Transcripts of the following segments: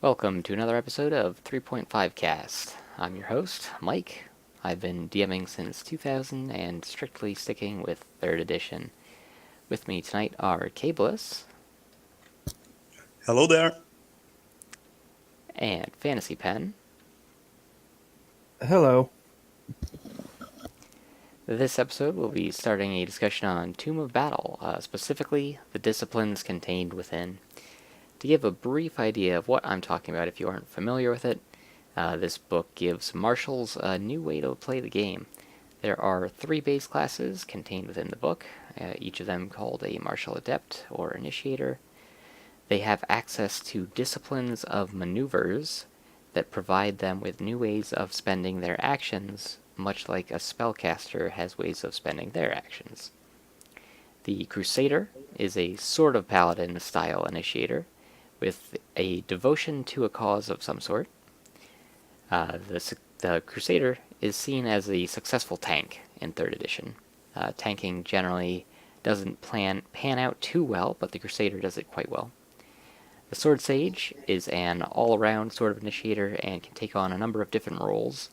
Welcome to another episode of 3.5 Cast. I'm your host, Mike. I've been DMing since 2000 and strictly sticking with 3rd edition. With me tonight are Kayblis Hello there. and PhantasyPen. Hello. This episode will be starting a discussion on Tome of Battle, specifically the disciplines contained within. To give a brief idea of what I'm talking about if you aren't familiar with it, this book gives marshals a new way to play the game. There are 3 base classes contained within the book, each of them called a martial adept or initiator. They have access to disciplines of maneuvers that provide them with new ways of spending their actions, much like a spellcaster has ways of spending their actions. The Crusader is a sort of paladin-style initiator, with a devotion to a cause of some sort. The Crusader is seen as a successful tank in 3rd edition. Tanking generally doesn't pan out too well, but the Crusader does it quite well. The Sword Sage is an all-around sort of initiator and can take on a number of different roles.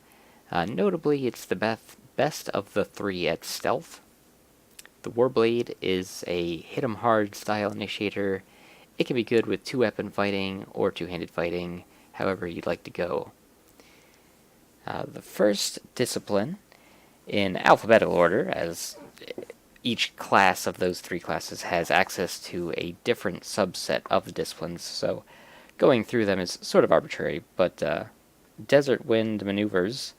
Notably, it's the best of the 3 at stealth. The Warblade is a hit-'em-hard style initiator. It can be good with 2-weapon fighting or 2-handed fighting, however you'd like to go. The first discipline, in alphabetical order, as each class of those 3 classes has access to a different subset of the disciplines, so going through them is sort of arbitrary, but Desert Wind maneuvers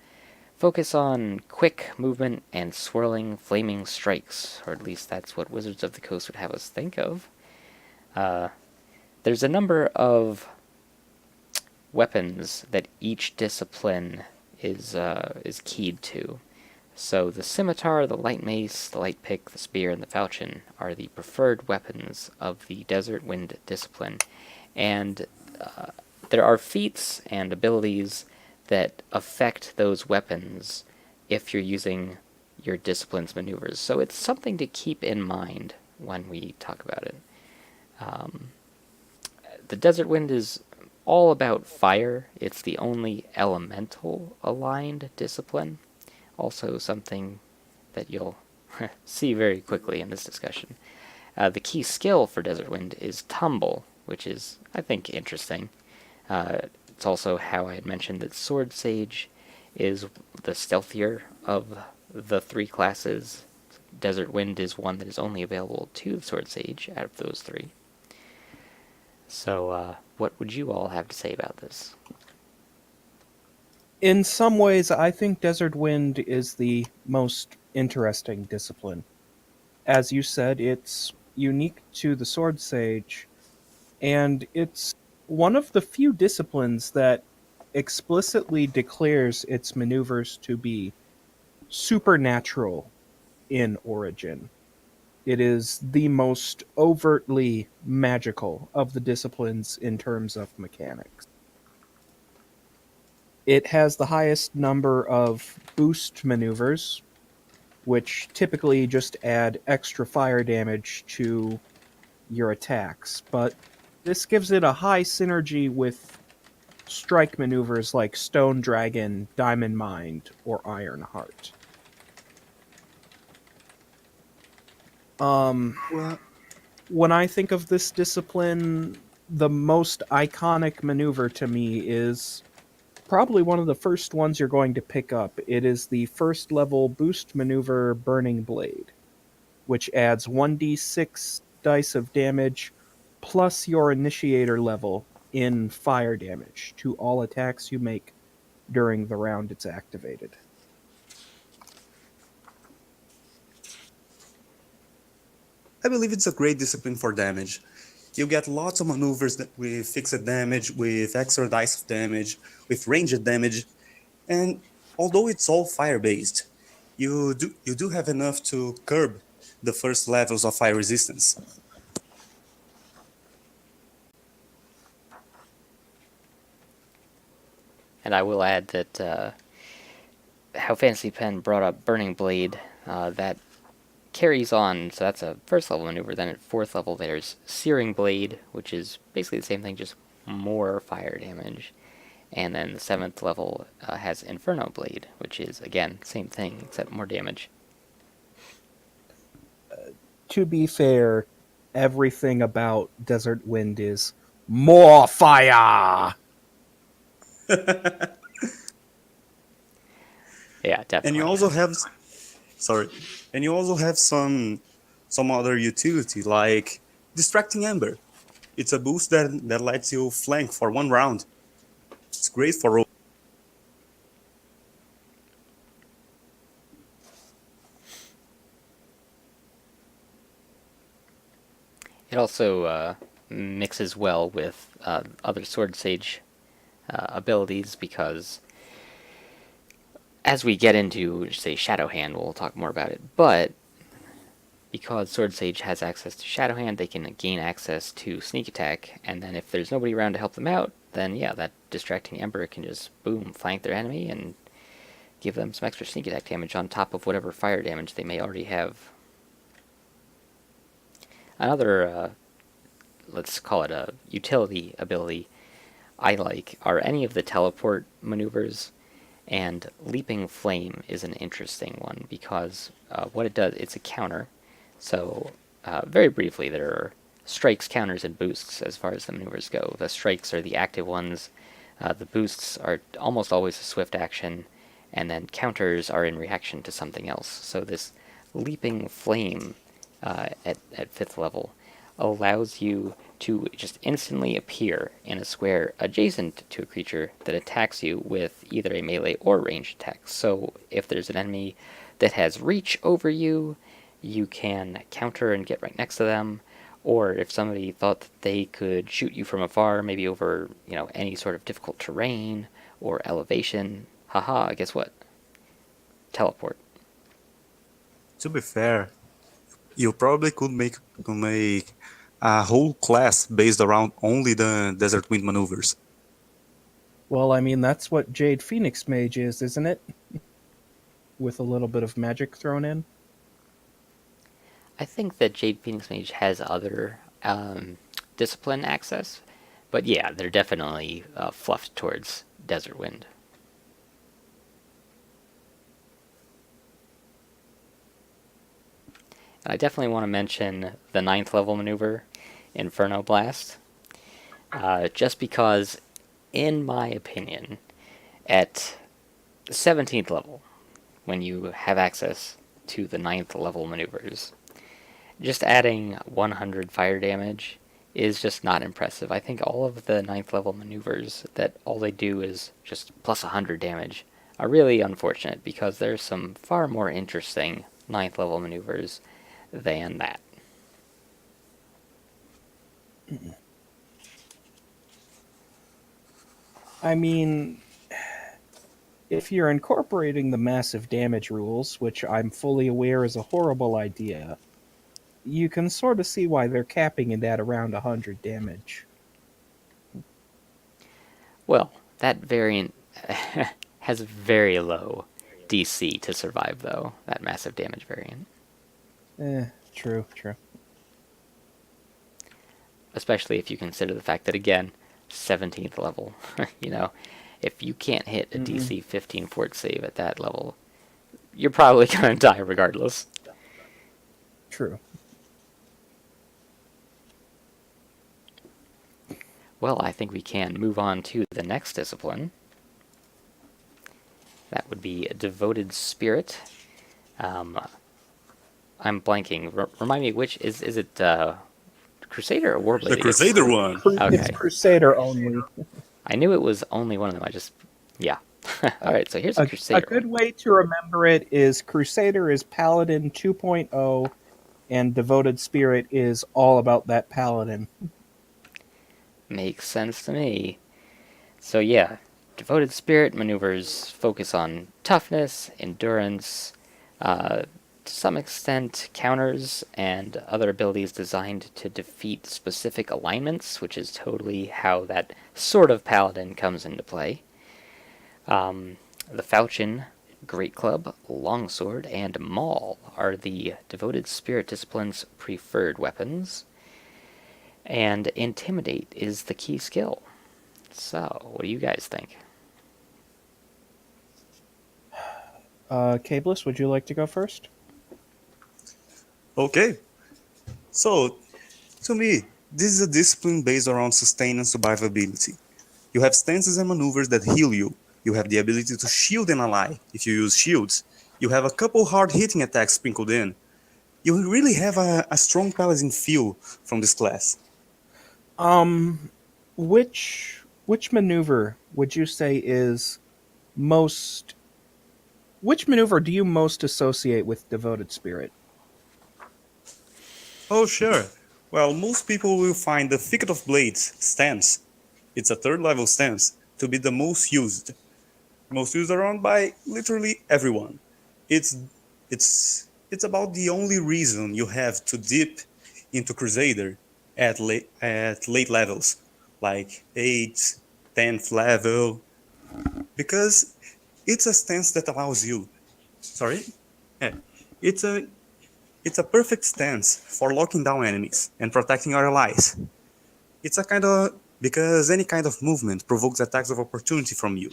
focus on quick movement and swirling flaming strikes, or at least that's what Wizards of the Coast would have us think of. There's a number of weapons that each discipline is keyed to. So the scimitar, the light mace, the light pick, the spear, and the falchion are the preferred weapons of the Desert Wind discipline. And there are feats and abilities that affect those weapons if you're using your discipline's maneuvers. So it's something to keep in mind when we talk about it. The Desert Wind is all about fire. It's the only elemental-aligned discipline. Also something that you'll see very quickly in this discussion. The key skill for Desert Wind is Tumble, which is, I think, interesting. It's also how I had mentioned that Sword Sage is the stealthier of the 3 classes. Desert Wind is one that is only available to the Sword Sage out of those 3. So, what would you all have to say about this? In some ways, I think Desert Wind is the most interesting discipline. As you said, it's unique to the Sword Sage, and it's one of the few disciplines that explicitly declares its maneuvers to be supernatural in origin. It is the most overtly magical of the disciplines in terms of mechanics. It has the highest number of boost maneuvers, which typically just add extra fire damage to your attacks, but this gives it a high synergy with strike maneuvers like Stone Dragon, Diamond Mind, or Iron Heart. Well, When I think of this discipline, the most iconic maneuver to me is probably one of the first ones you're going to pick up. It is the first level boost maneuver Burning Blade, which adds 1d6 dice of damage plus your initiator level in fire damage to all attacks you make during the round it's activated. I believe it's a great discipline for damage. You get lots of maneuvers with fixed damage, with extra dice of damage, with ranged damage, and although it's all fire-based, you do have enough to curb the first levels of fire resistance. And I will add that how PhantasyPen brought up Burning Blade, that carries on, so that's a 1st level maneuver. Then at 4th level there's Searing Blade, which is basically the same thing, just more fire damage. And then the 7th level has Inferno Blade, which is, again, same thing, except more damage. To be fair, everything about Desert Wind is more fire. Yeah, And you definitely. also have, sorry, and you also have some other utility like Distracting Ember. It's a boost that lets you flank for 1 round. It's great for. It also mixes well with other Sword Sage abilities because as we get into, say, Shadow Hand, we'll talk more about it, but because Sword Sage has access to Shadow Hand, they can gain access to Sneak Attack, and then if there's nobody around to help them out, then yeah, that Distracting Ember can just, boom, flank their enemy and give them some extra Sneak Attack damage on top of whatever fire damage they may already have. Another, let's call it a utility ability I like are any of the teleport maneuvers, and Leaping Flame is an interesting one because what it does, it's a counter. So, very briefly, there are strikes, counters, and boosts as far as the maneuvers go. The strikes are the active ones, the boosts are almost always a swift action, and then counters are in reaction to something else. So this Leaping Flame at 5th level allows you to just instantly appear in a square adjacent to a creature that attacks you with either a melee or ranged attack. So if there's an enemy that has reach over you, you can counter and get right next to them. Or if somebody thought that they could shoot you from afar, maybe over, any sort of difficult terrain or elevation, haha, guess what? Teleport. To be fair, you probably could make a whole class based around only the Desert Wind maneuvers. Well, I mean, that's what Jade Phoenix Mage is, isn't it? With a little bit of magic thrown in. I think that Jade Phoenix Mage has other discipline access, but yeah, they're definitely fluffed towards Desert Wind. And I definitely want to mention the 9th level maneuver, Inferno Blast, just because, in my opinion, at 17th level, when you have access to the 9th level maneuvers, just adding 100 fire damage is just not impressive. I think all of the 9th level maneuvers that all they do is just plus 100 damage are really unfortunate because there's some far more interesting 9th level maneuvers than that. I mean, if you're incorporating the massive damage rules, which I'm fully aware is a horrible idea, you can sort of see why they're capping it at around 100 damage. Well, that variant has very low DC to survive, though, that massive damage variant. True. Especially if you consider the fact that, again, 17th level. If you can't hit a DC 15 fort save at that level, you're probably going to die regardless. True. Well, I think we can move on to the next discipline. That would be Devoted Spirit. I'm blanking. Remind me, which is it? Crusader or Warblade? The Crusader one. Okay. It's Crusader only. I knew it was only one of them. Yeah. All right. So here's a Crusader. A good way to remember it is Crusader is Paladin 2.0, and Devoted Spirit is all about that Paladin. Makes sense to me. So yeah, Devoted Spirit maneuvers focus on toughness, endurance, to some extent counters, and other abilities designed to defeat specific alignments, which is totally how that sort of Paladin comes into play. The Falchion, Great Club, Longsword, and Maul are the Devoted Spirit discipline's preferred weapons. And Intimidate is the key skill. So, what do you guys think? Kayblis, would you like to go first? Okay, so to me, this is a discipline based around sustain and survivability. You have stances and maneuvers that heal you. You have the ability to shield an ally if you use shields. You have a couple hard hitting attacks sprinkled in. You really have a strong paladin feel from this class. Um, which maneuver would you say is most? Which maneuver do you most associate with Devoted Spirit? Oh, sure. Well, most people will find the Thicket of Blades stance, it's a third level stance, to be the most used. Most used around by literally everyone. It's it's about the only reason you have to dip into Crusader at late levels, like 8th, 10th level, because it's a stance that allows you. Sorry? Yeah. It's a it's a perfect stance for locking down enemies and protecting our allies. It's a kind of because any kind of movement provokes attacks of opportunity from you.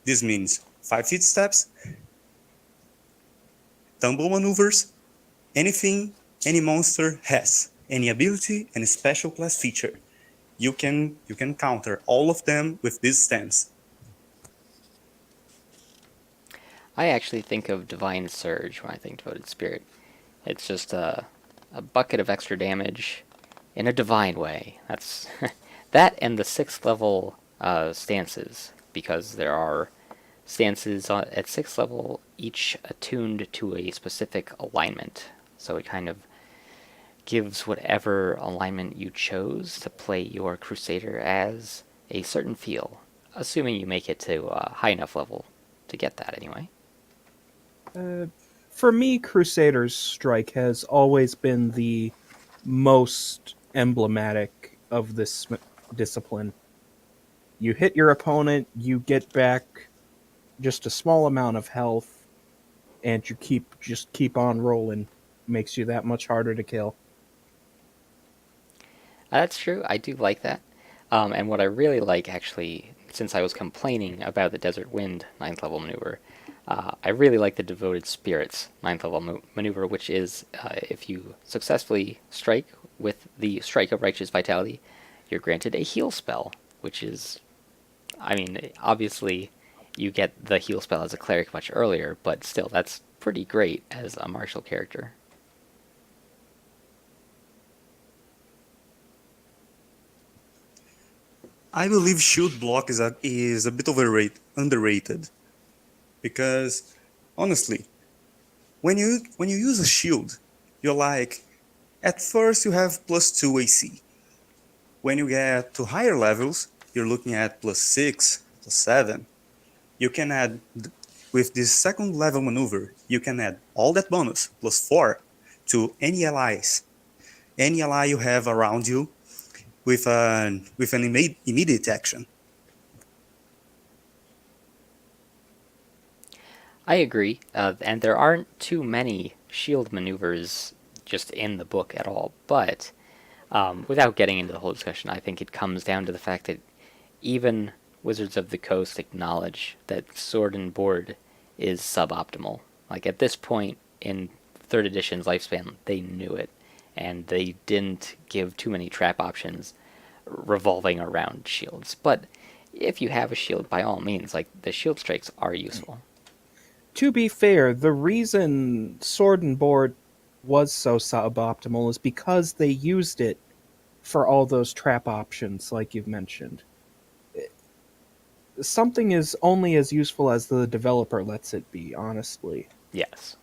This means 5 feet steps, tumble maneuvers, anything any monster has, any ability and special class feature. You can counter all of them with this stance. I actually think of Divine Surge when I think Devoted Spirit. It's just a bucket of extra damage in a divine way. That's that and the 6th level stances, because there are stances at 6th level, each attuned to a specific alignment. So it kind of gives whatever alignment you chose to play your Crusader as a certain feel, assuming you make it to a high enough level to get that anyway. Uh, for me, Crusader's Strike has always been the most emblematic of this discipline. You hit your opponent, you get back just a small amount of health, and you keep on rolling. Makes you that much harder to kill. That's true. I do like that. And what I really like, actually, since I was complaining about the Desert Wind 9th level maneuver, I really like the Devoted Spirits 9th level maneuver, which is if you successfully strike with the Strike of Righteous Vitality, you're granted a heal spell, which is, I mean, obviously you get the heal spell as a cleric much earlier, but still, that's pretty great as a martial character. I believe shield block is a bit underrated because honestly, when you use a shield, you're like at first you have +2 AC. When you get to higher levels, you're looking at +6, +7. You can add with this second level maneuver, you can add all that bonus +4 to any ally you have around you with an immediate action. I agree, and there aren't too many shield maneuvers just in the book at all, but without getting into the whole discussion, I think it comes down to the fact that even Wizards of the Coast acknowledge that Sword and Board is suboptimal. Like, at this point in 3rd edition's lifespan, they knew it, and they didn't give too many trap options revolving around shields. But if you have a shield, by all means, like, the shield strikes are useful. To be fair, the reason Sword and Board was so suboptimal is because they used it for all those trap options, like you've mentioned. Something is only as useful as the developer lets it be, honestly. Yes.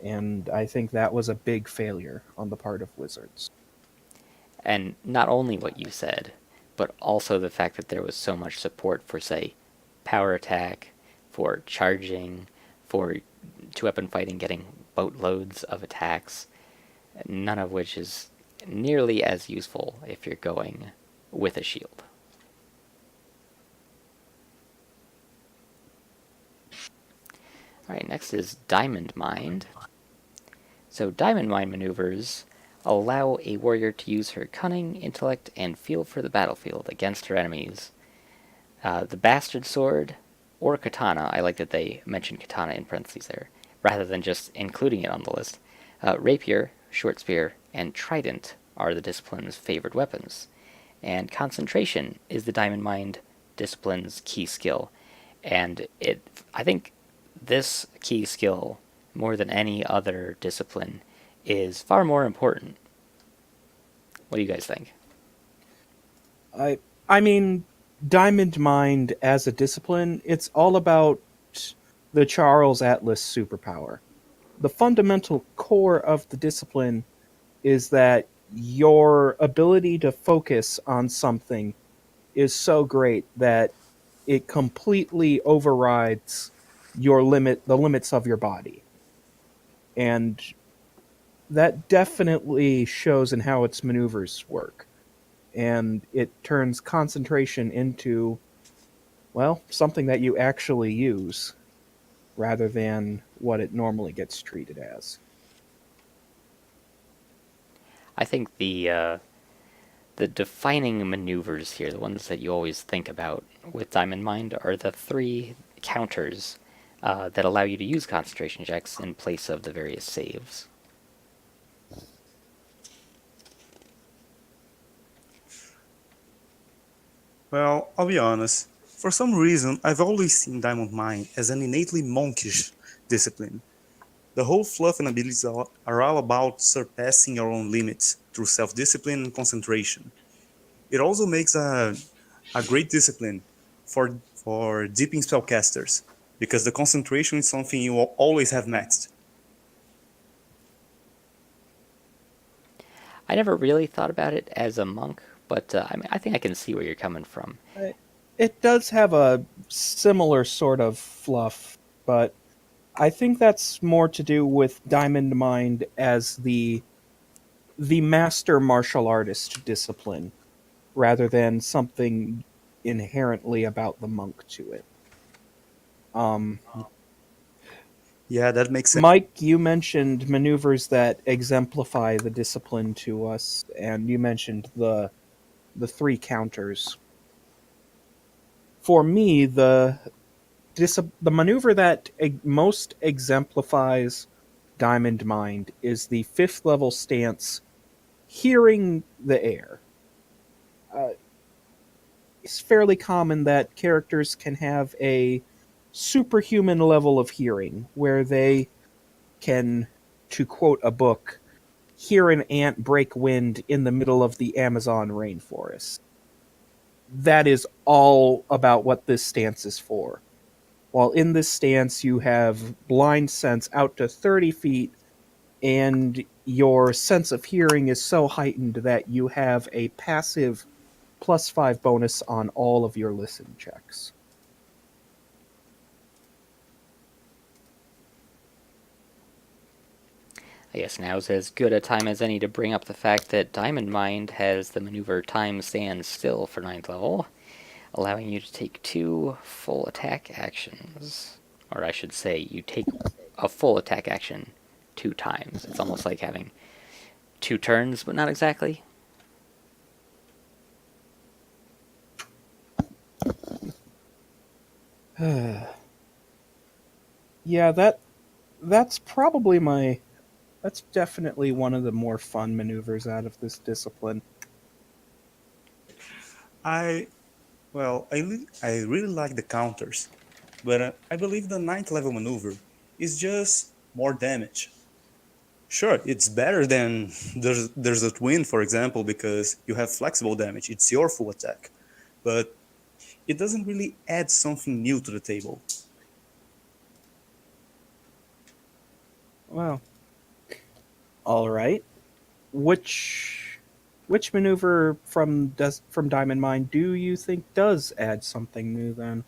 And I think that was a big failure on the part of Wizards. And not only what you said, but also the fact that there was so much support for, say, power attack, for charging, for two-weapon fighting getting boatloads of attacks, none of which is nearly as useful if you're going with a shield. Alright, next is Diamond Mind. So Diamond Mind maneuvers allow a warrior to use her cunning, intellect, and feel for the battlefield against her enemies The Bastard Sword or Katana, I like that they mentioned Katana in parentheses there, rather than just including it on the list. Rapier, Short Spear, and Trident are the discipline's favored weapons. And Concentration is the Diamond Mind discipline's key skill. And I think this key skill, more than any other discipline, is far more important. What do you guys think? I I mean, Diamond Mind as a discipline, it's all about the Charles Atlas superpower. The fundamental core of the discipline is that your ability to focus on something is so great that it completely overrides the limits of your body. And that definitely shows in how its maneuvers work. And it turns concentration into, well, something that you actually use rather than what it normally gets treated as. I think the defining maneuvers here, the ones that you always think about with Diamond Mind, are the three counters that allow you to use concentration checks in place of the various saves. Well, I'll be honest. For some reason, I've always seen Diamond Mine as an innately monkish discipline. The whole fluff and abilities are all about surpassing your own limits through self-discipline and concentration. It also makes a great discipline for deeping spellcasters, because the concentration is something you will always have maxed. I never really thought about it as a monk, but I think I can see where you're coming from. It does have a similar sort of fluff, but I think that's more to do with Diamond Mind as the master martial artist discipline rather than something inherently about the monk to it. Um, Yeah, that makes sense. Mike, you mentioned maneuvers that exemplify the discipline to us, and you mentioned the three counters. For me, the maneuver that most exemplifies Diamond Mind is the fifth level stance, hearing the air. Uh, it's fairly common that characters can have a superhuman level of hearing where they can, to quote a book, hear an ant break wind in the middle of the Amazon rainforest. That is all about what this stance is for. While in this stance, you have blind sense out to 30 feet, and your sense of hearing is so heightened that you have a passive +5 bonus on all of your listen checks. I guess now's as good a time as any to bring up the fact that Diamond Mind has the maneuver Time Stands Still for 9th level, allowing you to take 2 full attack actions. Or I should say, you take a full attack action 2 times. It's almost like having 2 turns, but not exactly. Yeah, that's probably my that's definitely one of the more fun maneuvers out of this discipline. I I really like the counters, but I believe the ninth level maneuver is just more damage. Sure, it's better than there's a twin, for example, because you have flexible damage. It's your full attack, but it doesn't really add something new to the table. Well, all right. Which maneuver from Diamond Mine do you think does add something new then?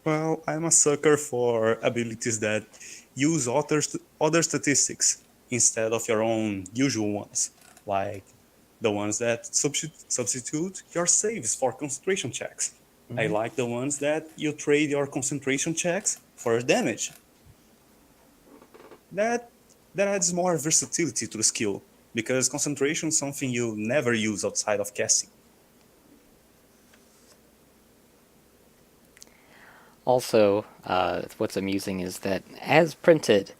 Well, I'm a sucker for abilities that use other statistics instead of your own usual ones, like the ones that substitute your saves for concentration checks. I Mhm. like the ones that you trade your concentration checks for damage. That that adds more versatility to the skill, because concentration is something you never use outside of casting. Also, what's amusing is that, as printed,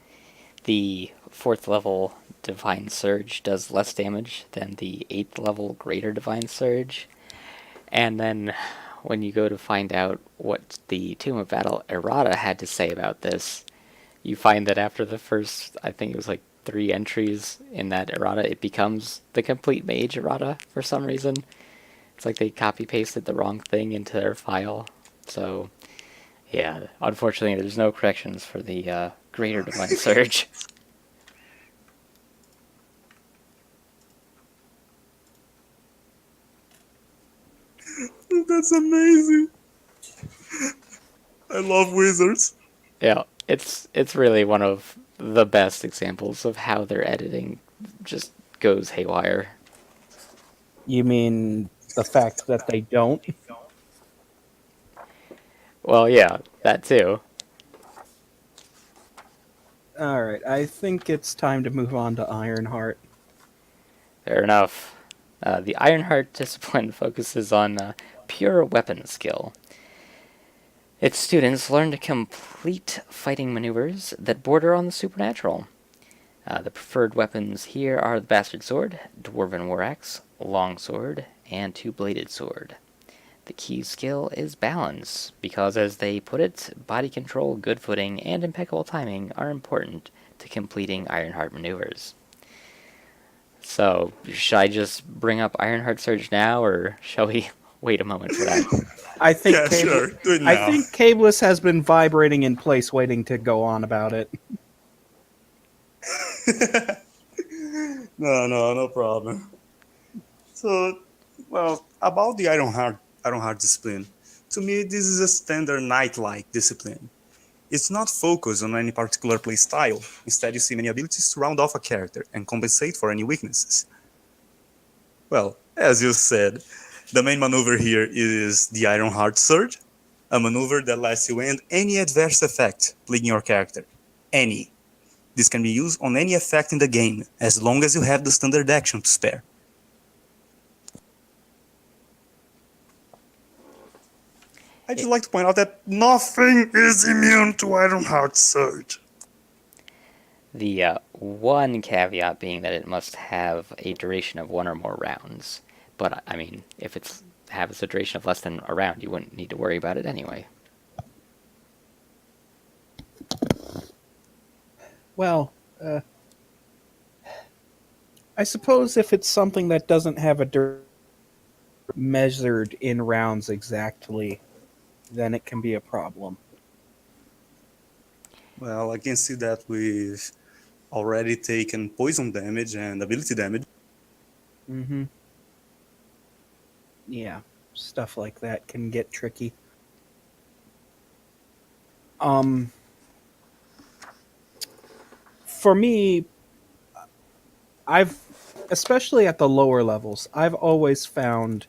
the 4th level Divine Surge does less damage than the 8th level Greater Divine Surge. And then, when you go to find out what the Tome of Battle errata had to say about this, you find that after the first, I think it was like 3 entries in that errata, it becomes the complete mage errata for some reason. It's like they copy pasted the wrong thing into their file. So, yeah, unfortunately, there's no corrections for the Greater Divine Surge. That's amazing. I love wizards. Yeah, it's really one of the best examples of how their editing just goes haywire. You mean the fact that they don't? Well, yeah, that too. Alright, I think it's time to move on to Ironheart. Fair enough. The Ironheart discipline focuses on pure weapon skill. Its students learn to complete fighting maneuvers that border on the supernatural. The preferred weapons here are the Bastard Sword, Dwarven War Axe, Longsword, and Two-Bladed Sword. The key skill is balance, because as they put it, body control, good footing, and impeccable timing are important to completing Ironheart maneuvers. So, should I just bring up Ironheart Surge now, or shall we wait a moment for that? I think Yeah, sure. Do it I now. think Kayblis has been vibrating in place waiting to go on about it. No problem. So, well, about the Ironheart discipline, to me, this is a standard knight-like discipline. It's not focused on any particular playstyle. Instead, you see many abilities to round off a character and compensate for any weaknesses. Well, as you said, the main maneuver here is the Ironheart Surge, a maneuver that lets you end any adverse effect plaguing your character. Any. This can be used on any effect in the game, as long as you have the standard action to spare. I'd just It, like to point out that nothing is immune to Ironheart Surge. the one caveat being that it must have a duration of 1 or more rounds. But, I mean, if it's has a duration of less than a round, you wouldn't need to worry about it anyway. Well, I suppose if it's something that doesn't have a measured in rounds exactly, then it can be a problem. Well, I can see that we've already taken poison damage and ability damage. Mm-hmm. Yeah, stuff like that can get tricky. Um, for me, I've, especially at the lower levels, I've always found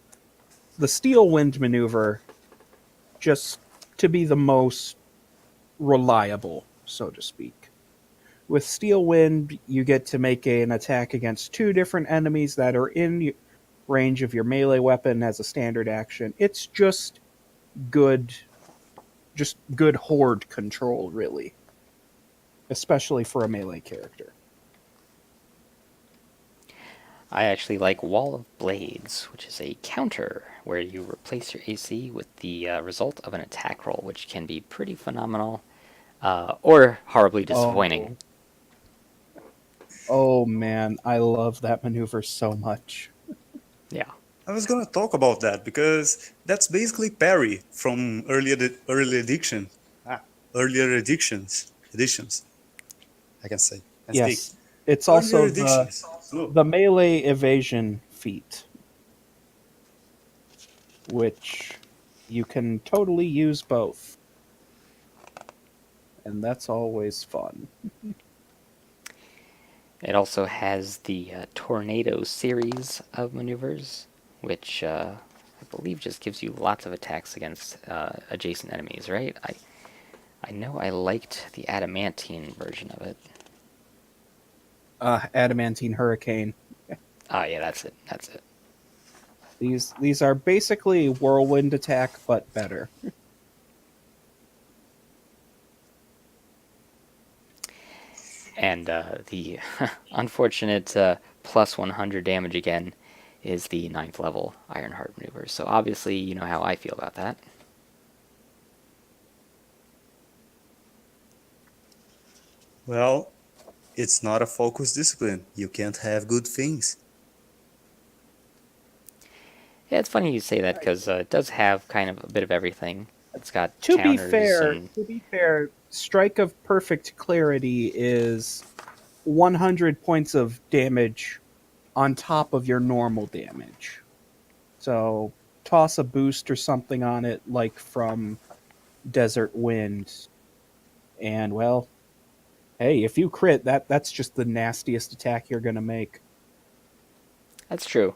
the Steel Wind maneuver just to be the most reliable, so to speak. With Steel Wind, you get to make an attack against 2 different enemies that are in range of your melee weapon as a standard action. It's good, just good horde control, really, especially for a melee character. I actually like Wall of Blades, which is a counter where you replace your AC with the result of an attack roll, which can be pretty phenomenal or horribly disappointing. Oh, oh man, I love that maneuver so much. Yeah. I was gonna talk about that because that's basically parry from earlier editions. I can say and speak. Yes, it's Earlier also the editions. No, the melee evasion feat, which you can totally use both, and that's always fun. It also has the Tornado series of maneuvers, which I believe just gives you lots of attacks against adjacent enemies, right? I know I liked the Adamantine version of it. Adamantine Hurricane. Ah, yeah, that's it. That's it. These are basically whirlwind attack, but better. And the unfortunate plus 100 damage again is the 9th level Ironheart maneuver. So obviously you know how I feel about that. Well, it's not a focus discipline. You can't have good things. Yeah, it's funny you say that because it does have kind of a bit of everything. It's got To be counters fair, and Strike of Perfect Clarity is 100 points of damage on top of your normal damage. So toss a boost or something on it, like from Desert Wind, and well, hey, if you crit, that's just the nastiest attack you're gonna make. that's true.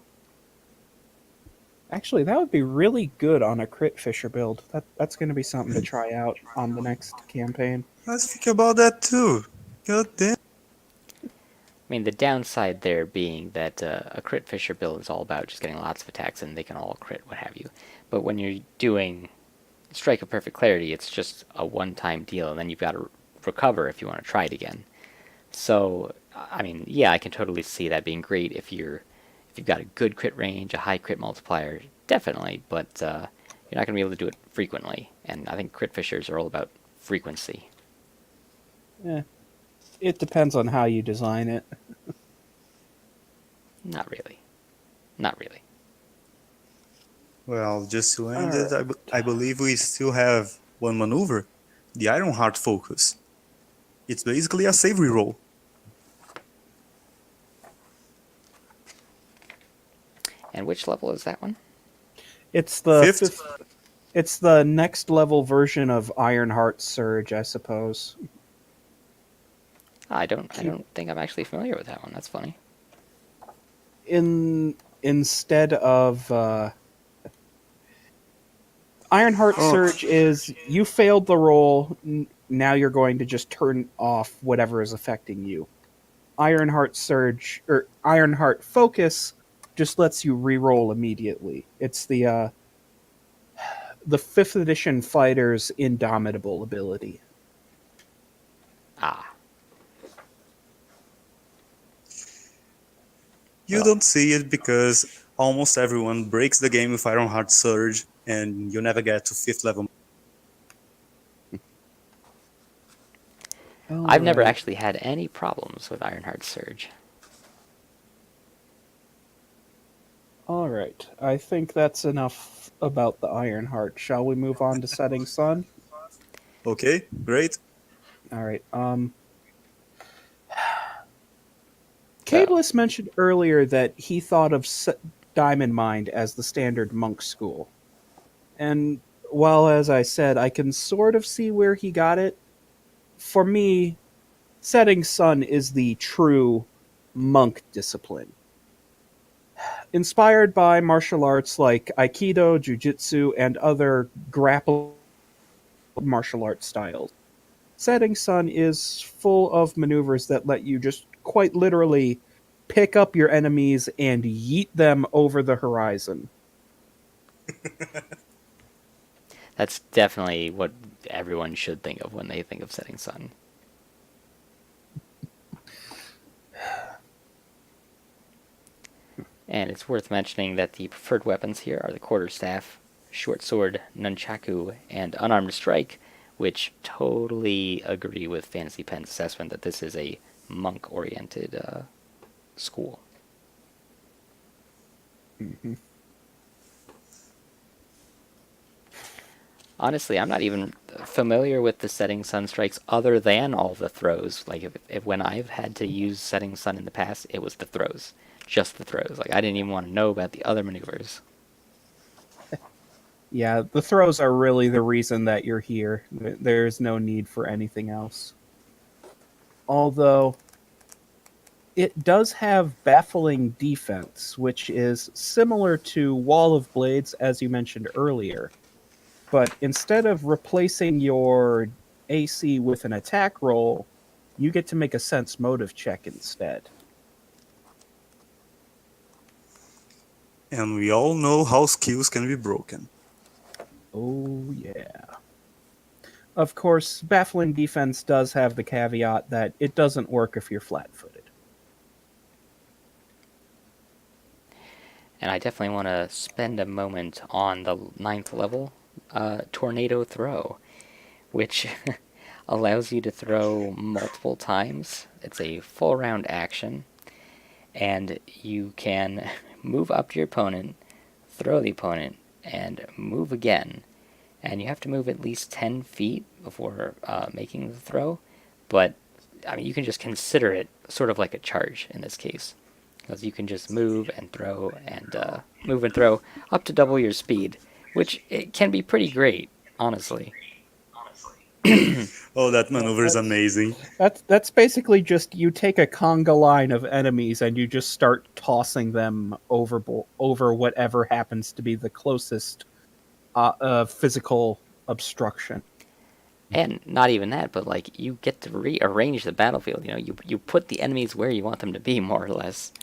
Actually, that would be really good on a crit Fisher build. That's gonna be something to try out on the next campaign. Let's think about that too. God damn. I mean, the downside there being that a crit Fisher build is all about just getting lots of attacks and they can all crit, what have you. But when you're doing Strike of Perfect Clarity, it's just a one-time deal, and then you've got to recover if you want to try it again. So, I mean, yeah, I can totally see that being great if you've got a good crit range, a high crit multiplier, definitely. But you're not going to be able to do it frequently, and I think crit fishers are all about frequency. Eh, it depends on how you design it. Not really. Not really. Well, just to All end it, right. I believe we still have one maneuver, the Ironheart focus. It's basically a save reroll. And which level is that one? It's the Fifth, fifth. It's the next level version of Ironheart Surge, I suppose. I don't think I'm actually familiar with that one. That's funny. Instead of Ironheart oh, Surge is you failed the roll. Now you're going to just turn off whatever is affecting you. Ironheart Surge or Ironheart Focus just lets you re-roll immediately. It's the fifth edition fighter's Indomitable ability. Ah, you well, don't see it because almost everyone breaks the game with Ironheart Surge, and you never get to 5th level. All I've never right. actually had any problems with Ironheart Surge. All right. I think that's enough about the Ironheart. Shall we move on to Setting Sun? Okay, great. All right. So, Kayblis mentioned earlier that he thought of Diamond Mind as the standard monk school. And while, as I said, I can sort of see where he got it, for me, Setting Sun is the true monk discipline. Inspired by martial arts like Aikido, Jiu-Jitsu, and other grapple martial art styles, Setting Sun is full of maneuvers that let you just quite literally pick up your enemies and yeet them over the horizon. that's definitely what everyone should think of when they think of Setting Sun. And it's worth mentioning that the preferred weapons here are the quarterstaff, short sword, nunchaku, and unarmed strike, which totally agree with PhantasyPen's assessment that this is a monk-oriented school. Mm-hmm. Honestly, I'm not even familiar with the Setting Sun strikes other than all the throws. Like, if when I've had to use Setting Sun in the past, it was the throws. Just the throws. Like, I didn't even want to know about the other maneuvers. Yeah, the throws are really the reason that you're here. There's no need for anything else. Although, it does have baffling defense, which is similar to Wall of Blades, as you mentioned earlier. But instead of replacing your AC with an attack roll, you get to make a sense motive check instead. And we all know how skills can be broken. Oh, yeah. Of course, baffling defense does have the caveat that it doesn't work if you're flat-footed. And I definitely want to spend a moment on the ninth level Tornado Throw, which allows you to throw multiple times. It's a full round action, and you can move up to your opponent, throw the opponent, and move again. And you have to move at least 10 feet before making the throw, but I mean, you can just consider it sort of like a charge in this case, because you can just move and throw and move and throw up to double your speed, which it can be pretty great, honestly. Oh, that maneuver is amazing. That's basically just you take a conga line of enemies and you just start tossing them over whatever happens to be the closest physical obstruction. And not even that, but like you get to rearrange the battlefield. You know, you put the enemies where you want them to be, more or less.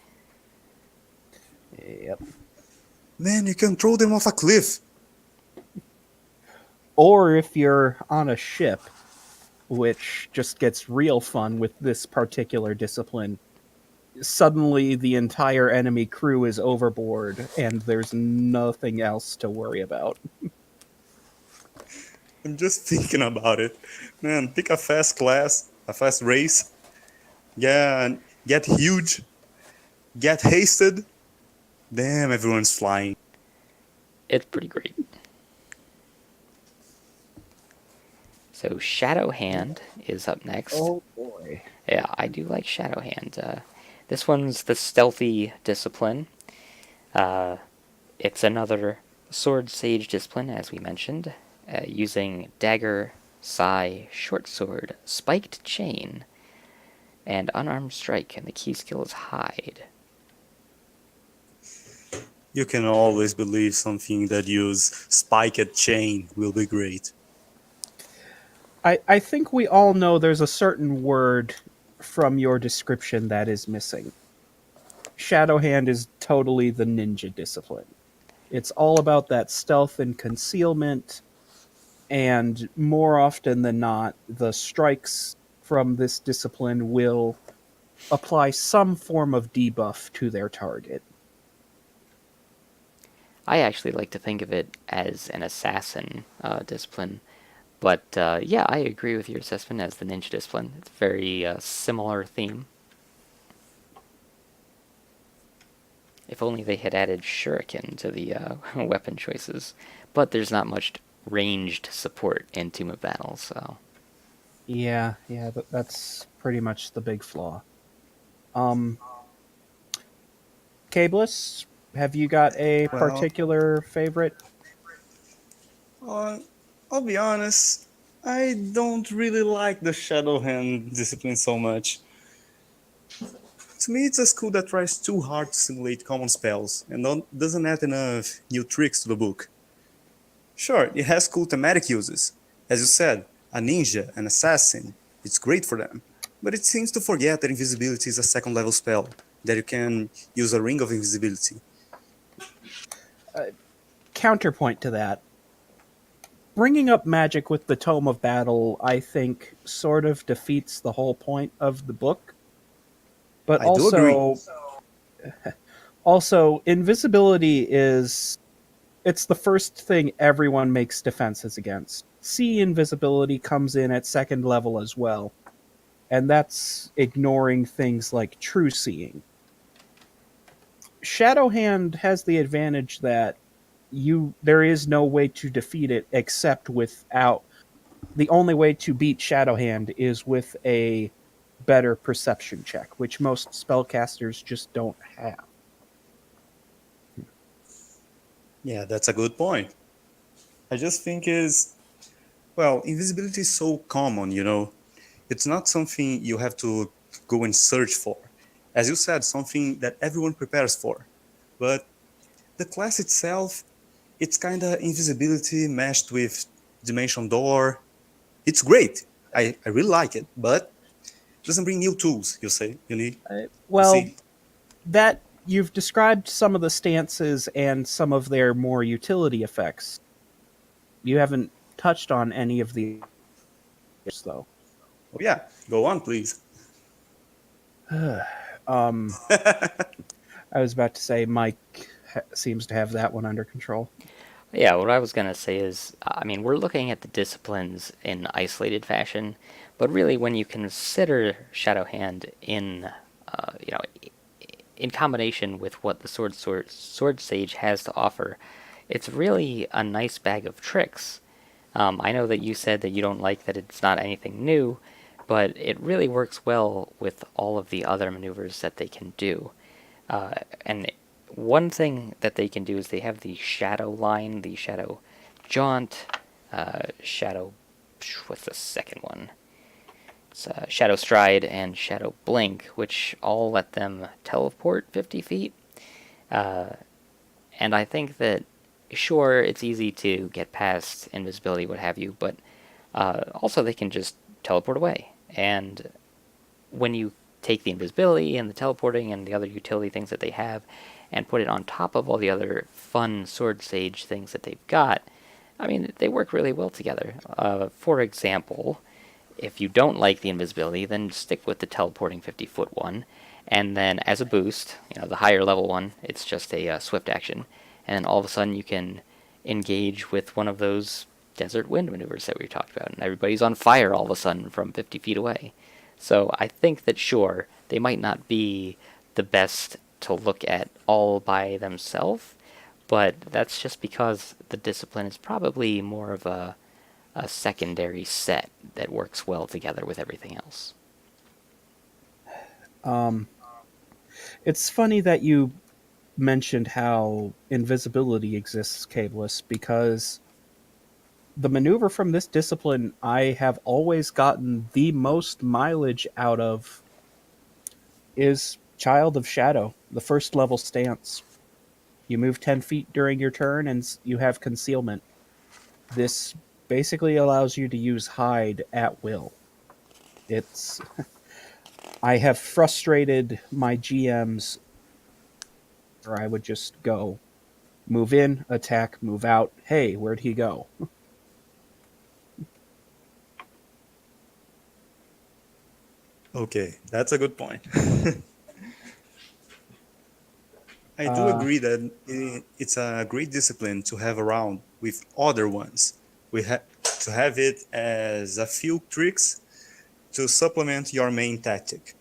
Yep. Man, you can throw them off a cliff. Or if you're on a ship, which just gets real fun with this particular discipline, suddenly the entire enemy crew is overboard and there's nothing else to worry about. I'm just thinking about it. Man, pick a fast class, a fast race. Yeah, and get huge, get hasted. Damn, everyone's flying. It's pretty great. So Shadow Hand is up next. Oh boy. Yeah, I do like Shadow Hand. This one's the stealthy discipline. It's another sword sage discipline, as we mentioned, using dagger, sai, short sword, spiked chain, and unarmed strike, and the key skill is hide. You can always believe something that use spiked chain will be great. I think we all know there's a certain word from your description that is missing. Shadowhand is totally the ninja discipline. It's all about that stealth and concealment, and more often than not, the strikes from this discipline will apply some form of debuff to their target. I actually like to think of it as an assassin discipline. But yeah, I agree with your assessment as the ninja discipline. It's a very similar theme. If only they had added shuriken to the weapon choices. But there's not much ranged support in Tome of Battle, so... Yeah, that's pretty much the big flaw. Kayblis, have you got a Well, particular favorite? uh, I'll be honest, I don't really like the Shadow Hand discipline so much. To me, it's a school that tries too hard to simulate common spells and doesn't add enough new tricks to the book. Sure, it has cool thematic uses. As you said, a ninja, an assassin, it's great for them. But it seems to forget that invisibility is a second level spell, that you can use a ring of invisibility. Counterpoint to that, bringing up magic with the Tome of Battle, I think, sort of defeats the whole point of the book. But I do agree. also, invisibility it's the first thing everyone makes defenses against. See, invisibility comes in at second level as well, and that's ignoring things like true seeing. Shadowhand has the advantage that there is no way to defeat it except without the only way to beat Shadowhand is with a better perception check, which most spellcasters just don't have. Yeah, that's a good point. I just think well, invisibility is so common, you know. It's not something you have to go and search for. As you said, something that everyone prepares for. But the class itself, it's kind of invisibility meshed with dimension door. It's great. I really like it, but it doesn't bring new tools, you say. You Well, see? that you've described some of the stances and some of their more utility effects. You haven't touched on any of the though. Oh yeah, go on, please. um, I was about to say Mike seems to have that one under control. Yeah, what I was going to say is, I mean, we're looking at the disciplines in isolated fashion, but really when you consider Shadow Hand in, you know, in combination with what the Sword Sage has to offer, it's really a nice bag of tricks. I know that you said that you don't like that it's not anything new, but it really works well with all of the other maneuvers that they can do. And one thing that they can do is they have the shadow line, the shadow jaunt, shadow. What's the second one? It's shadow stride and shadow blink, which all let them teleport 50 feet. Uh, and I think that, sure, it's easy to get past invisibility, what have you, but also they can just teleport away. And when you take the invisibility and the teleporting and the other utility things that they have and put it on top of all the other fun Sword Sage things that they've got, I mean, they work really well together. For example, if you don't like the invisibility, then stick with the teleporting 50-foot one. And then as a boost, the higher level one, it's just a swift action. And then all of a sudden you can engage with one of those desert wind maneuvers that we talked about. And everybody's on fire all of a sudden from 50 feet away. So I think that, sure, they might not be the best to look at all by themselves, but that's just because the discipline is probably more of a secondary set that works well together with everything else. Um, it's funny that you mentioned how invisibility exists, Kayblis, because the maneuver from this discipline I have always gotten the most mileage out of is Child of Shadow, the first level stance. You move 10 feet during your turn and you have concealment. This basically allows you to use hide at will. It's I have frustrated my GMs where I would just go move in, attack, move out. Hey, where'd he go? Okay, that's a good point. I do Uh, agree that it's a great discipline to have around with other ones. We have to have it as a few tricks to supplement your main tactic.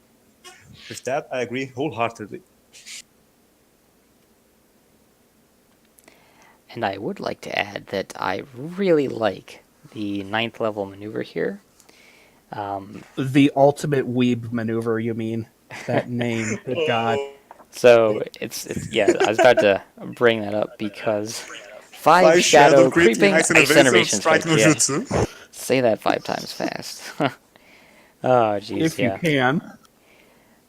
With that, I agree wholeheartedly. And I would like to add that I really like the ninth level maneuver here. the ultimate weeb maneuver, you mean? That name, good God. So it's yeah, I was about to bring that up because five Five shadow shadow creeping creeping ice and ice evasive enervation strike strike. no Yeah, jutsu. say that 5 times fast. Oh, jeez, If you yeah. can.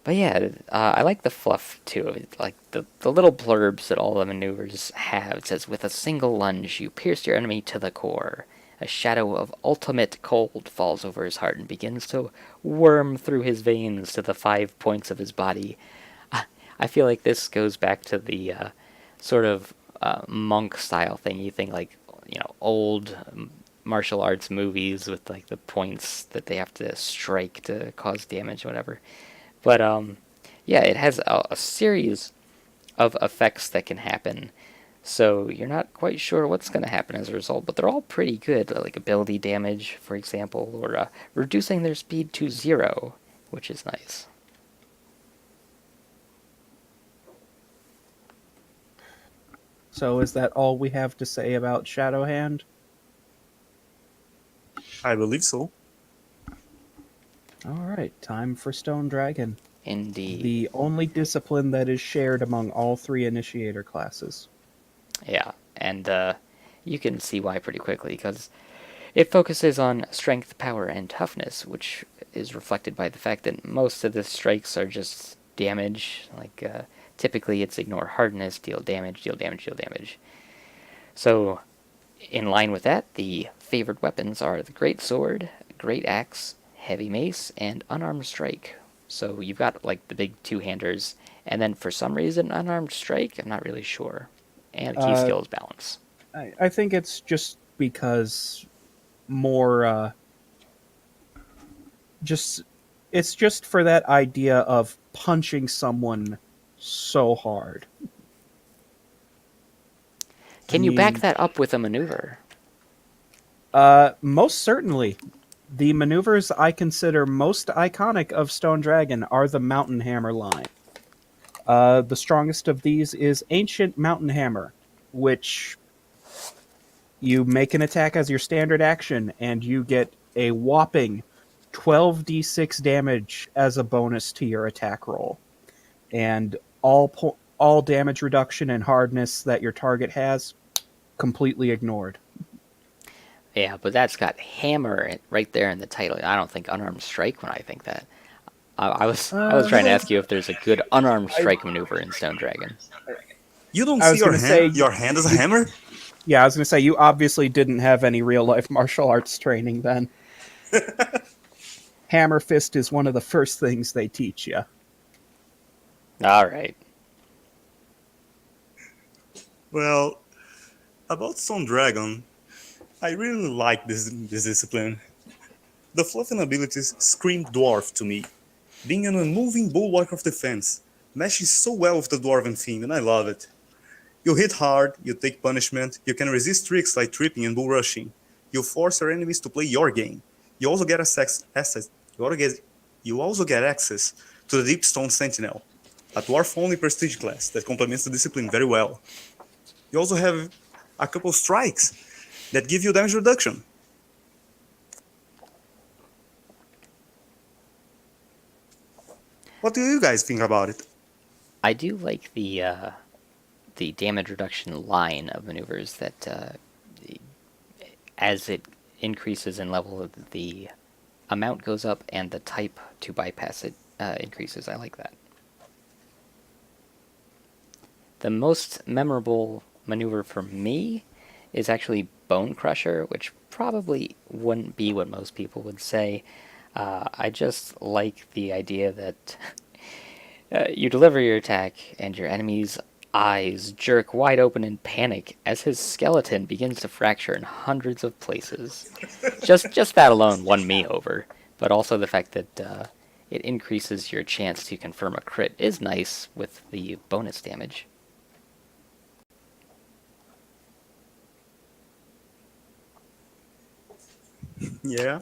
But yeah, I like the fluff too. Like the little blurbs that all the maneuvers have. It says, with a single lunge, you pierce your enemy to the core. A shadow of ultimate cold falls over his heart and begins to worm through his veins to the 5 points of his body. I feel like this goes back to the sort of monk style thing. You think like old martial arts movies with like the points that they have to strike to cause damage, whatever. But yeah, it has a series of effects that can happen. So you're not quite sure what's going to happen as a result, but they're all pretty good, like ability damage, for example, or reducing their speed to 0, which is nice. So is that all we have to say about Shadowhand? I believe so. All right, time for Stone Dragon, Indeed. the only discipline that is shared among all three initiator classes. Yeah, and you can see why pretty quickly, because it focuses on strength, power, and toughness, which is reflected by the fact that most of the strikes are just damage. Like, typically it's ignore hardness, deal damage, deal damage, deal damage. So, in line with that, the favored weapons are the Great Sword, Great Axe, Heavy Mace, and Unarmed Strike. So you've got like the big two-handers, and then for some reason Unarmed Strike, I'm not really sure. And key Uh, skill is Balance. I think it's just because more just it's just for that idea of punching someone so hard. I Can you back mean, that up with a maneuver? most certainly. The maneuvers I consider most iconic of Stone Dragon are the Mountain Hammer line. The strongest of these is Ancient Mountain Hammer, which you make an attack as your standard action, and you get a whopping 12d6 damage as a bonus to your attack roll. And all damage reduction and hardness that your target has completely ignored. Yeah, but that's got hammer right there in the title. I don't think unarmed strike when I think that. I was trying to Uh, ask you if there's a good unarmed I strike maneuver in Stone Dragon. You don't I see was gonna say your hand as a you. hammer? Yeah, I was gonna say you obviously didn't have any real life martial arts training then. Hammer fist is one of the first things they teach you. All right. Well, about Stone Dragon, I really like this discipline. The fluffing abilities scream dwarf to me, being an unmoving bulwark of defense, meshes so well with the dwarven theme, and I love it. You hit hard, you take punishment, you can resist tricks like tripping and bull rushing. You force your enemies to play your game. You also get you also get access to the Deep Stone Sentinel, a dwarf-only prestige class that complements the discipline very well. You also have a couple strikes that give you damage reduction. What do you guys think about it? I do like the damage reduction line of maneuvers that as it increases in level, the amount goes up and the type to bypass it increases. I like that. The most memorable maneuver for me is actually Bone Crusher, which probably wouldn't be what most people would say. I just like the idea that you deliver your attack and your enemy's eyes jerk wide open in panic as his skeleton begins to fracture in hundreds of places. Just that alone won me over, but also the fact that it increases your chance to confirm a crit is nice with the bonus damage. Yeah,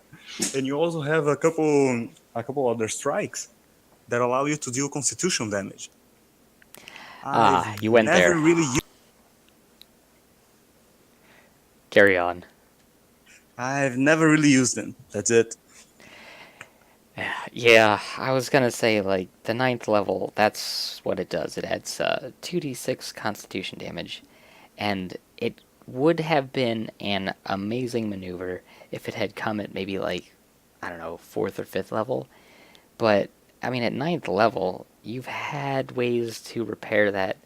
and you also have a couple other strikes that allow you to deal constitution damage. I've Ah, you went never there. really Carry on. I've never really used them. That's it. Yeah, I was gonna say, like, the ninth level, that's what it does. It adds 2d6 constitution damage, and it would have been an amazing maneuver if it had come at maybe, like, I don't know, 4th or 5th level. But, I mean, at ninth level, you've had ways to repair that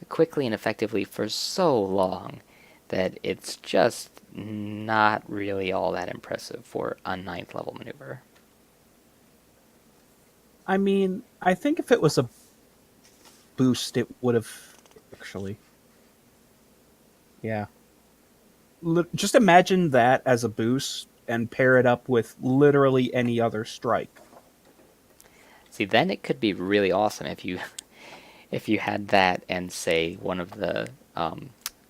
quickly and effectively for so long that it's just not really all that impressive for a ninth level maneuver. I mean, I think if it was a boost, it would have actually. Yeah. Just imagine that as a boost and pair it up with literally any other strike. See, then it could be really awesome if you had that and say one of the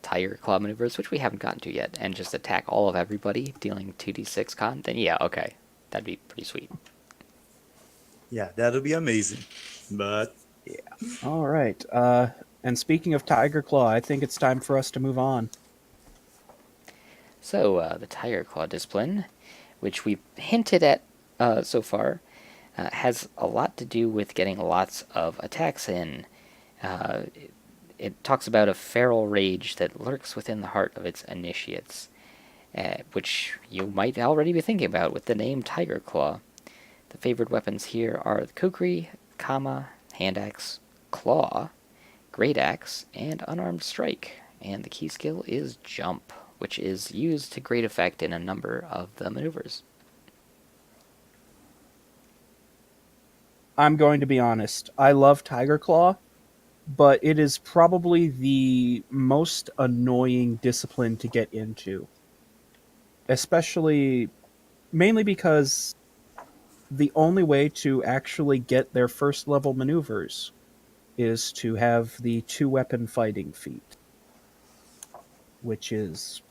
Tiger Claw maneuvers, which we haven't gotten to yet, and just attack all of everybody, dealing 2d6 con. Then yeah, okay, that'd be pretty sweet. Yeah, that would be amazing. But All right. And speaking of Tiger Claw, I think it's time for us to move on. So the Tiger Claw discipline, which we hinted at so far, has a lot to do with getting lots of attacks in. It talks about a feral rage that lurks within the heart of its initiates, which you might already be thinking about with the name Tiger Claw. The favored weapons here are the Kukri, Kama, Hand Axe, Claw, Great Axe, and Unarmed Strike. And the key skill is Jump, which is used to great effect in a number of the maneuvers. I'm going to be honest. I love Tiger Claw, but it is probably the most annoying discipline to get into. Especially, mainly because the only way to actually get their first level maneuvers is to have the two weapon fighting feat, which is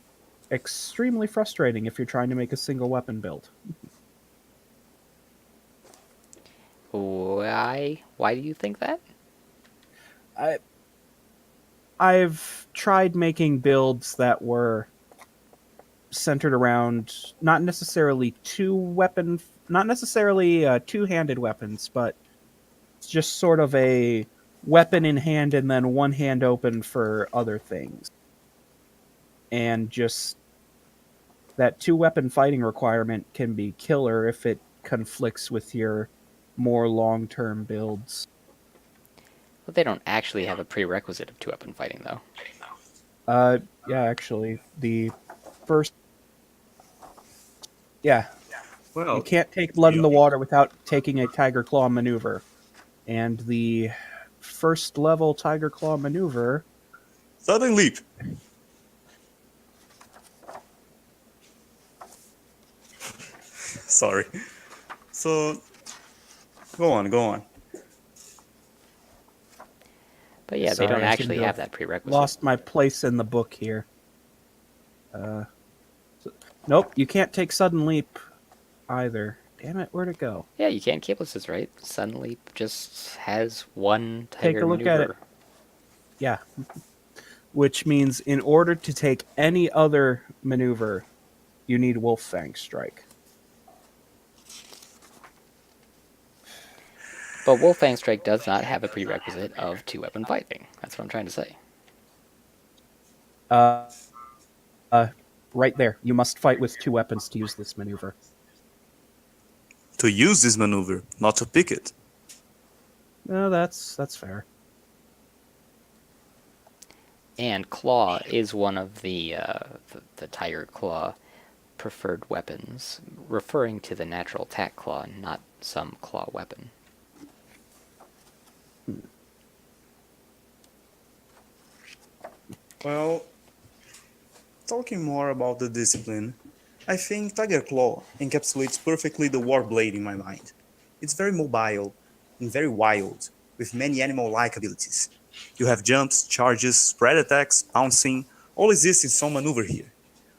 extremely frustrating if you're trying to make a single weapon build. Why do you think that? I I've tried making builds that were centered around not necessarily two-handed weapons, but just sort of a weapon in hand and then one hand open for other things. And just that two weapon fighting requirement can be killer if it conflicts with your more long term builds. Well, they don't actually have a prerequisite of two-weapon fighting, though. Yeah, actually, the first, yeah, you Well, can't take to blood be in the honest, water without taking a Tiger Claw maneuver. And the first level Tiger Claw maneuver, sudden leap. Sorry. So go on, go on. But yeah, they don't sorry, I seem actually to have have that prerequisite. lost my place in the book here. Uh, nope, you can't take sudden leap either. Damn it, where'd it go? Yeah, you can't. Kayblis is right. Suddenly just has one Take tiger a look at it. maneuver. Yeah, which means in order to take any other maneuver, you need Wolf Fang Strike. But Wolfang Strike does not have a prerequisite of two-weapon fighting. That's what I'm trying to say. Uh, right there. You must fight with two weapons to use this maneuver. To use this maneuver, not to pick it. No, that's fair. And Claw is one of the Tiger Claw preferred weapons, referring to the natural attack claw, not some claw weapon. Well, talking more about the discipline, I think Tiger Claw encapsulates perfectly the Warblade in my mind. It's very mobile and very wild, with many animal-like abilities. You have jumps, charges, spread attacks, bouncing, all exist in some maneuver here.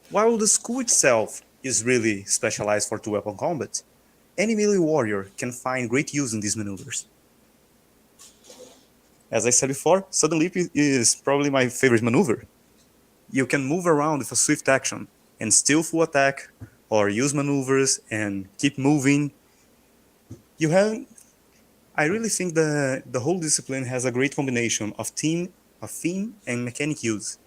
While the school itself is really specialized for two-weapon combat, any melee warrior can find great use in these maneuvers. As I said before, Sudden Leap is probably my favorite maneuver. You can move around with a swift action and still full attack, or use maneuvers and keep moving. You have I really think the whole discipline has a great combination of theme and mechanic use.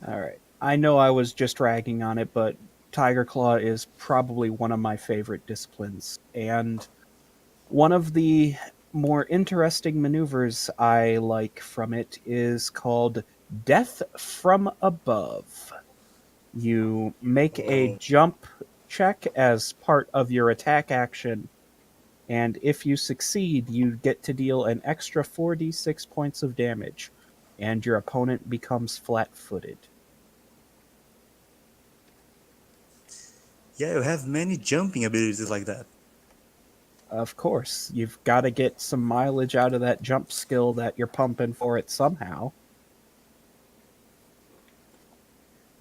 All right. I know I was just ragging on it, but Tiger Claw is probably one of my favorite disciplines. And one of the more interesting maneuvers I like from it is called Death from Above. You make a Oh, jump check as part of your attack action, and if you succeed, you get to deal an extra 4d6 points of damage, and your opponent becomes flat footed. yeah, you have many jumping abilities like that. Of course, you've got to get some mileage out of that jump skill that you're pumping for it somehow.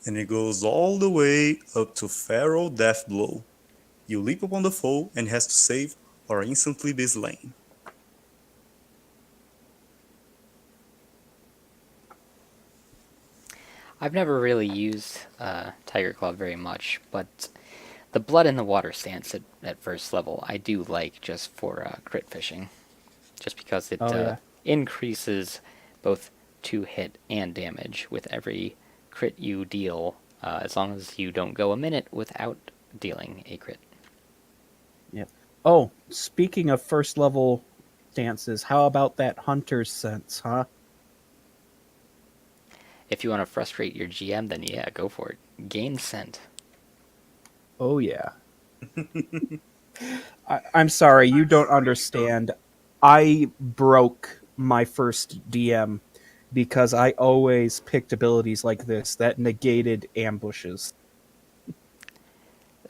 And it goes all the way up to Feral Death Blow. You leap upon the foe and has to save or instantly be slain. I've never really used Tiger Claw very much, but the blood in the water stance at first level I do like just for crit fishing, just because it Oh, yeah. increases both to hit and damage with every crit you deal, as long as you don't go a minute without dealing a crit. Yep. Oh, speaking of first level stances, how about that hunter's sense, huh? If you want to frustrate your GM, then yeah, go for it. Gain scent. Oh, yeah. I'm sorry, you don't understand. I broke my first DM because I always picked abilities like this that negated ambushes.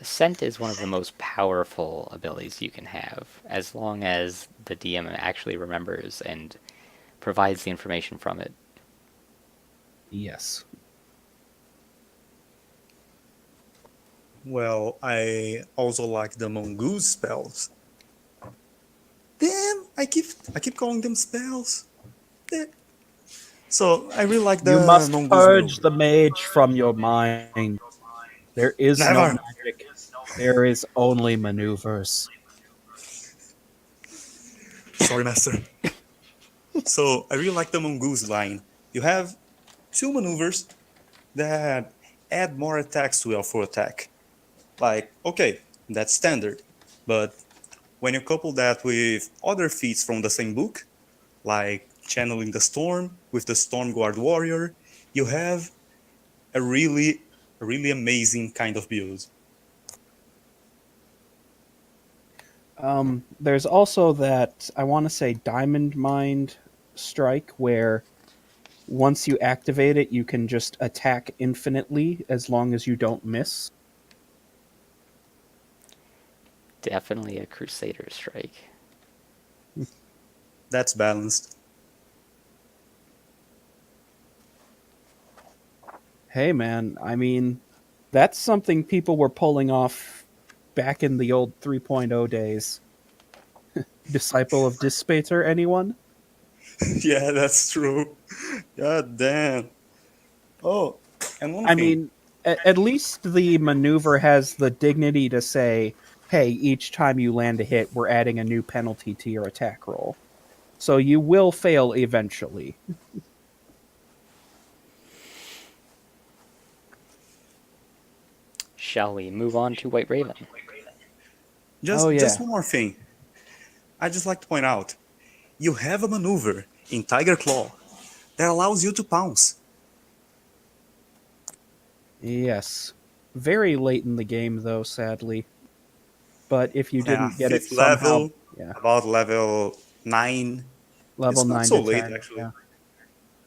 Scent is one of the most powerful abilities you can have, as long as the DM actually remembers and provides the information from it. Yes. Well, I also like the mongoose spells. Damn, I keep calling them spells. Eh. So I really like You the must mongoose purge maneuver. the mage from your mind. There is no Never. magic. There is only maneuvers. Sorry, master. So I really like the mongoose line. You have two maneuvers that add more attacks to your full attack. Like, okay, that's standard. But when you couple that with other feats from the same book, like channeling the storm with the storm guard warrior, you have a really amazing kind of build. There's also that, I want to say, Diamond Mind strike, where once you activate it, you can just attack infinitely as long as you don't miss. Definitely a Crusader strike. That's balanced. Hey, man, I mean, that's something people were pulling off back in the old 3.0 days. Disciple of Dispater, anyone? Yeah, that's true. God damn. Oh, and one I thing. mean, at least the maneuver has the dignity to say, hey, each time you land a hit, we're adding a new penalty to your attack roll. So you will fail eventually. Shall we move on to White Raven? Oh, Just yeah. one more thing. I just like to point out, you have a maneuver in Tiger Claw that allows you to pounce. Yes. Very late in the game, though, sadly. But if you Yeah, didn't get it fifth somehow, level, yeah. about level 9. Level It's not 9 so to late 10, actually.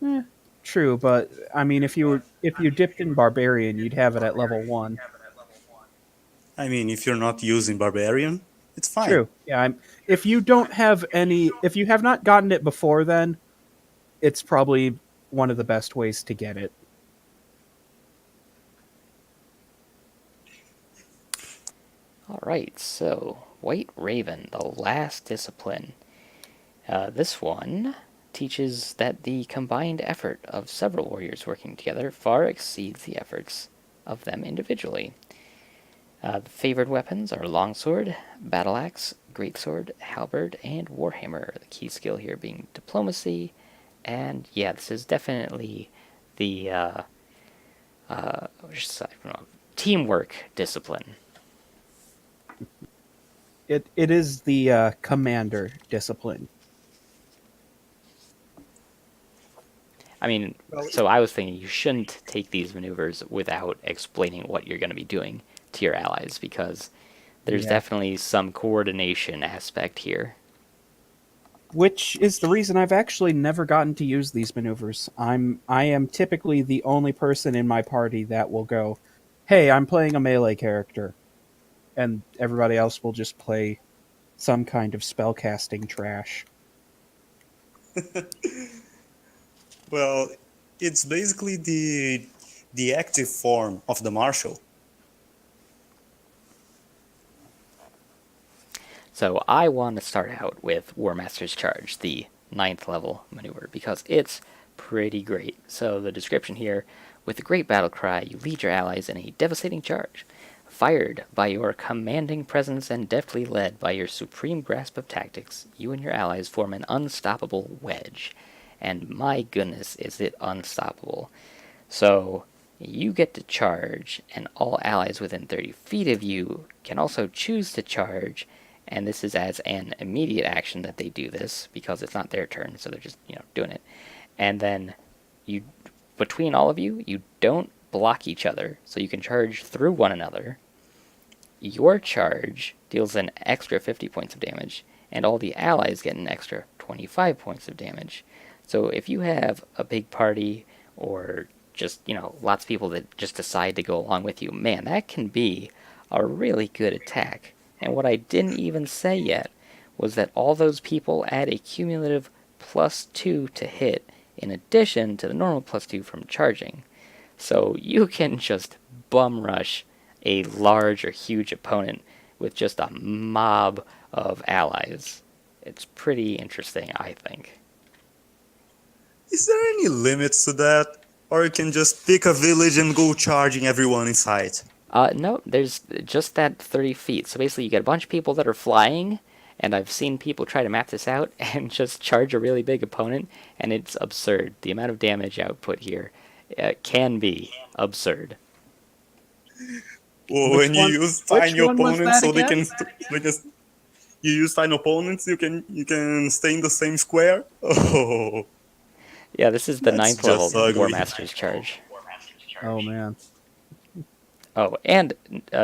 yeah. True, but I mean, if you dipped in Barbarian, you'd have it at level 1. I mean, if you're not using Barbarian, it's fine. True. Yeah, if you don't have any, if you have not gotten it before then, it's probably one of the best ways to get it. Alright, so White Raven, the last discipline. This one teaches that the combined effort of several warriors working together far exceeds the efforts of them individually. The favored weapons are longsword, battle axe, greatsword, halberd, and warhammer. The key skill here being diplomacy, and yeah, this is definitely the I don't know, teamwork discipline. It is the commander discipline. I mean, Well, so I was thinking you shouldn't take these maneuvers without explaining what you're going to be doing to your allies, because there's Yeah. definitely some coordination aspect here. Which is the reason I've actually never gotten to use these maneuvers. I am typically the only person in my party that will go, "Hey, I'm playing a melee character." And everybody else will just play some kind of spellcasting trash. well, it's basically the active form of the martial. So I want to start out with War Master's Charge, the 9th level maneuver, because it's pretty great. So the description here, with the great battle cry, you lead your allies in a devastating charge. Fired by your commanding presence and deftly led by your supreme grasp of tactics, you and your allies form an unstoppable wedge. And my goodness, is it unstoppable. So you get to charge, and all allies within 30 feet of you can also choose to charge, and this is as an immediate action that they do this, because it's not their turn, so they're just, doing it. And then you, between all of you, you don't block each other, so you can charge through one another. Your charge deals an extra 50 points of damage, and all the allies get an extra 25 points of damage. So if you have a big party, or just, lots of people that just decide to go along with you, man, that can be a really good attack. And what I didn't even say yet was that all those people add a cumulative +2 to hit, in addition to the normal +2 from charging. So you can just bum rush a large or huge opponent with just a mob of allies. It's pretty interesting, I think. Is there any limits to that? Or you can just pick a village and go charging everyone in sight? No, there's just that 30 feet. So basically, you get a bunch of people that are flying, and I've seen people try to map this out and just charge a really big opponent, and it's absurd. The amount of damage output here can be absurd. Or Which when you one? use Which tiny one was opponents, that so they again? can you use tiny opponents, you can stay in the same square. Oh, Yeah, this is the that's 9th level just War ugly. Master's charge. Oh man. Oh, and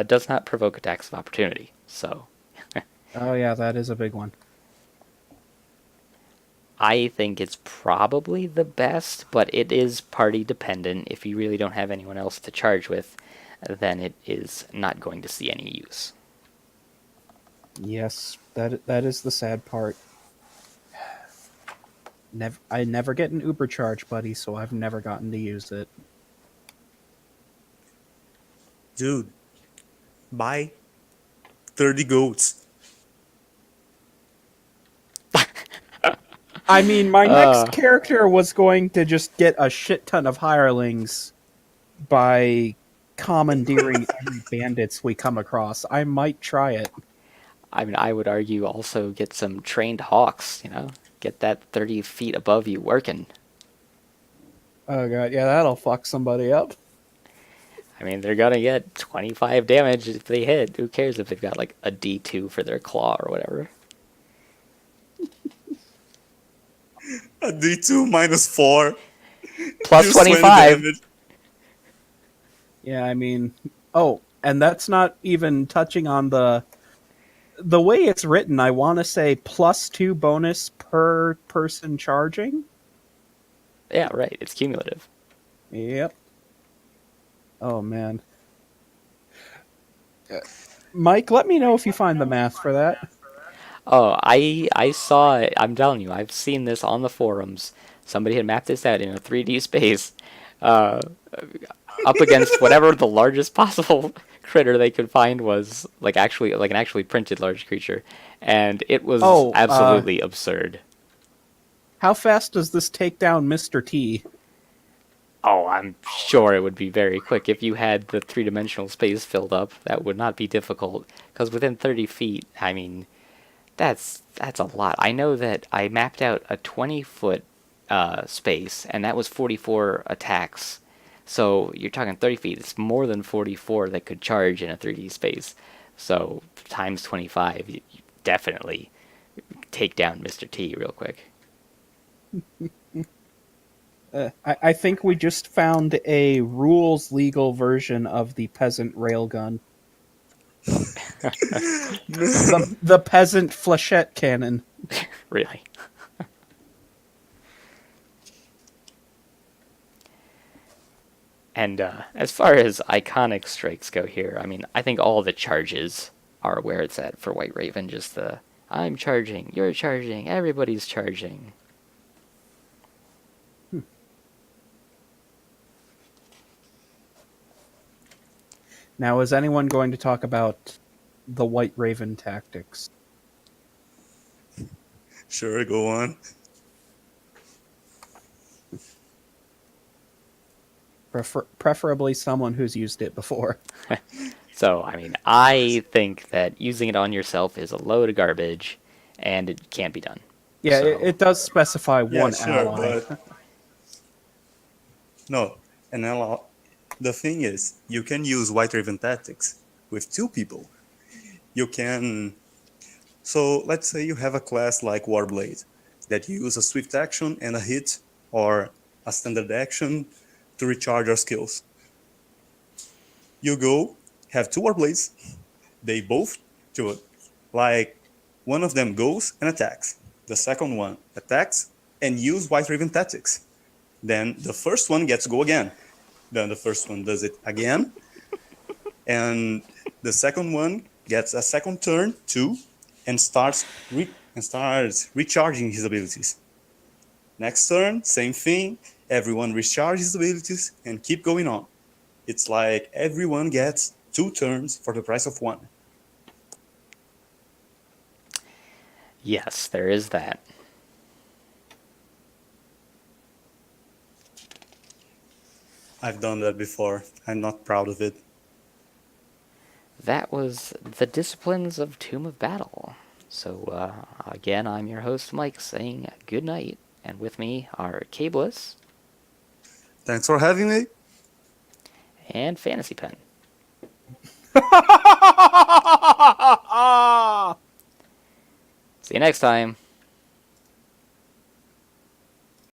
does not provoke attacks of opportunity. So Oh yeah, that is a big one. I think it's probably the best, but it is party dependent. If you really don't have anyone else to charge with, then it is not going to see any use. Yes, that is the sad part. I never get an Uber charge, buddy, so I've never gotten to use it. Dude, buy 30 goats. I mean, my next character was going to just get a shit ton of hirelings by commandeering every bandits we come across. I might try it. I mean, I would argue also get some trained hawks, get that 30 feet above you working. Oh god, yeah, that'll fuck somebody up. I mean, they're gonna get 25 damage if they hit. Who cares if they've got like a D2 for their claw or whatever? A D2 -4. Plus Deals 20 25. damage. Yeah, I mean, oh, and that's not even touching on the way it's written. I want to say +2 bonus per person charging. Yeah, right. It's cumulative. Yep. Oh man. Mike, let me know if you find the math for that. Oh, I saw it. I'm telling you, I've seen this on the forums. Somebody had mapped this out in a 3D space, uh, up against whatever the largest possible critter they could find was, like an actually printed large creature, and it was Oh, absolutely absurd. how fast does this take down Mr. T? Oh, I'm sure it would be very quick if you had the three-dimensional space filled up. That would not be difficult, because within 30 feet, I mean, that's a lot. I know that I mapped out a 20-foot space, and that was 44 attacks. So you're talking 30 feet. It's more than 44 that could charge in a 3D space. So times 25, you definitely take down Mr. T real quick. I think we just found a rules legal version of the peasant railgun. The peasant flechette cannon. Really. And as far as iconic strikes go here, I mean, I think all the charges are where it's at for White Raven. Just the I'm charging, you're charging, everybody's charging. Now, is anyone going to talk about the White Raven tactics? Sure, go on. Preferably someone who's used it before. So, I mean, I think that using it on yourself is a load of garbage, and it can't be done. Yeah, So, it does specify Yeah, one sure, ally. but no. And now the thing is, you can use White Raven tactics with two people. You can. So let's say you have a class like Warblade that you use a swift action and a hit or a standard action to recharge your skills. You go, have two Warblades, they both do it. Like one of them goes and attacks. The second one attacks and use White Raven tactics. Then the first one gets to go again. Then the first one does it again. And The second one gets a second turn too, and starts recharging his abilities. Next turn, same thing. Everyone recharges his abilities and keep going on. It's like everyone gets 2 turns for the price of 1. Yes, there is that. I've done that before. I'm not proud of it. That was the disciplines of Tome of Battle. So, again, I'm your host, Mike, saying good night. And with me are Kayblis Thanks for having me. and PhantasyPen. See you next time.